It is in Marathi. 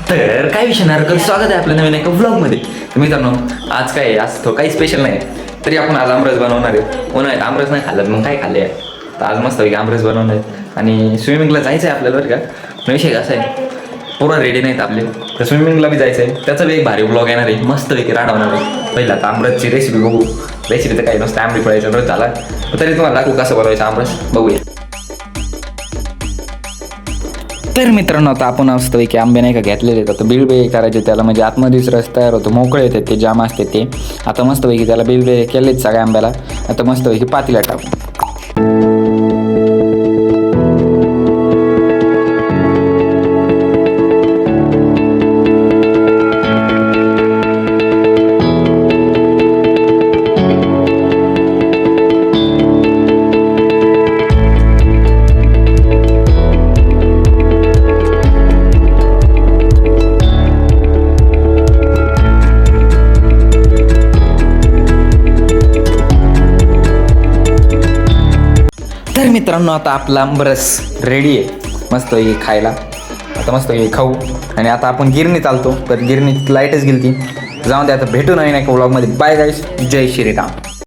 तर काय विषय नाही, स्वागत आहे आपल्या नवीन एका व्लॉगमध्ये. तर मित्रांनो, आज काय आज तो काही स्पेशल नाही, तरी आपण आज आमरस बनवणार आहे. उन्हाळ्यात आमरस नाही खाल्लं मग काय खाल्ले आहे. तर आज मस्त पैकी आमरस बनवणार आहे आणि स्विमिंगला जायचं आहे आपल्याला. बरं का, विषय कसा आहे, पूर्ण रेडी नाहीत आपले, तर स्विमिंगला बी जायचं आहे. त्याचा बी एक भारी ब्लॉग येणार आहे, मस्त पैकी राहणार आहे. पहिला तर आमरसची रेसिपी बघू. रेसिपी तर काही नसतं, आंबी पडायचं रोज झाला, तरी तुम्हाला दाखवू कसं बनवायचं आमरस, बघूया. तर मित्रांनो, आता आपण मस्तपैकी आंबे नाही का घेतलेले आहेत. आता बिळबे करायचे त्याला, म्हणजे आतमध्येच रस तयार होतो, मोकळे येतात ते जाम असते ते. आता मस्तपैकी त्याला बिळबे केलेत सगळ्या आंब्याला. आता मस्तपैकी पातीला टाकू. तर मित्रांनो, आता आपला आमरस रेडी आहे मस्त खायला. आता मस्त खाऊ. आणि आता आपण गिरणी चालतो, तर गिरणीत लाईटच गेली ती. जाऊन दे, आता भेटू नवीन एका व्लॉगमध्ये. बाय गाईस, जय श्रीराम.